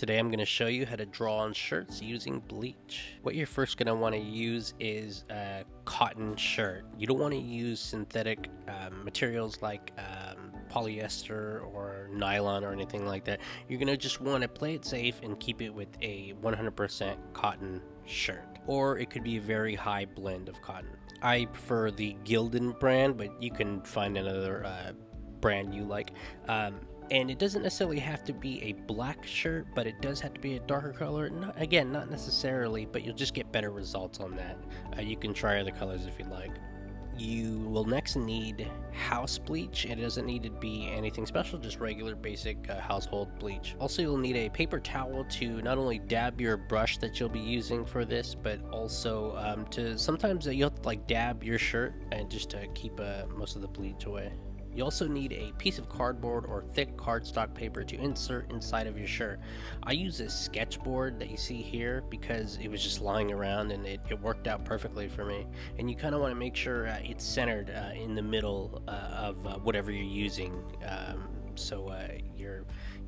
Today I'm going to show you how to draw on shirts using bleach. What you're first going to want to use is a cotton shirt. You don't want to use synthetic materials like polyester or nylon or anything like that. You're going to just want to play it safe and keep it with a 100% cotton shirt. Or it could be a very high blend of cotton. I prefer the Gildan brand, but you can find another brand you like. And it doesn't necessarily have to be a black shirt, but it does have to be a darker color. Not necessarily, but you'll just get better results on that. You can try other colors if you like. You will next need house bleach. It doesn't need to be anything special, just regular basic household bleach. Also, you'll need a paper towel to not only dab your brush that you'll be using for this, but also sometimes you'll have to dab your shirt and just to keep most of the bleach away. You also need a piece of cardboard or thick cardstock paper to insert inside of your shirt. I use a sketchboard that you see here because it was just lying around and it worked out perfectly for me. And you kind of want to make sure it's centered in the middle of whatever you're using.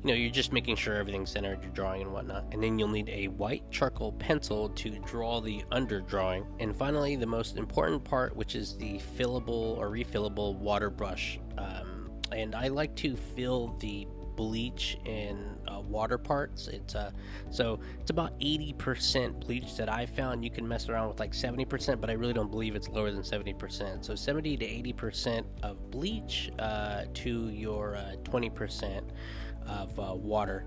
You're just making sure everything's centered, you're drawing and whatnot. And then you'll need a white charcoal pencil to draw the underdrawing. And finally, the most important part, which is the fillable or refillable water brush. And I like to fill the bleach in water parts. It's about 80% bleach that I found. You can mess around with 70%, but I really don't believe it's lower than 70%. So 70 to 80% of bleach to your 20% of water.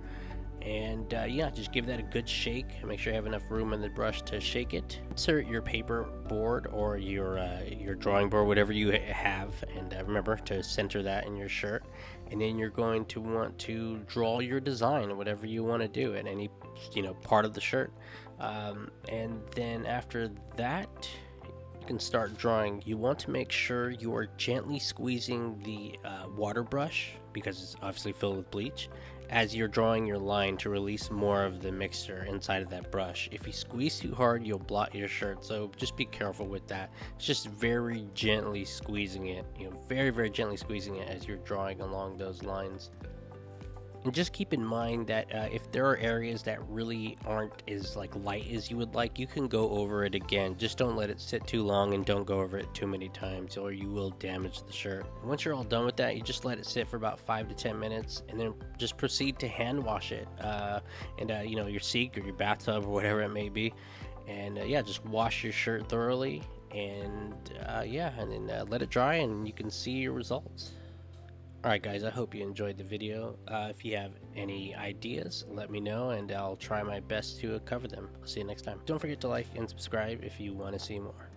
And just give that a good shake. Make sure you have enough room in the brush to shake it. Insert your paper board or your drawing board, whatever you have, and remember to center that in your shirt. And then you're going to want to draw your design, whatever you want to do at any part of the shirt. And then after that, you can start drawing. You want to make sure you are gently squeezing the water brush, because it's obviously filled with bleach, as you're drawing your line to release more of the mixture inside of that brush. If you squeeze too hard, you'll blot your shirt, so just be careful with that. It's just very gently squeezing it, very, very gently squeezing it as you're drawing along those lines. And just keep in mind that if there are areas that really aren't as light as you would like, you can go over it again. Just don't let it sit too long and don't go over it too many times or you will damage the shirt. Once you're all done with that, you just let it sit for about 5 to 10 minutes and then just proceed to hand wash it your sink or your bathtub or whatever it may be. And just wash your shirt thoroughly and then let it dry and you can see your results. Alright guys, I hope you enjoyed the video. If you have any ideas, let me know and I'll try my best to cover them. I'll see you next time. Don't forget to like and subscribe if you want to see more.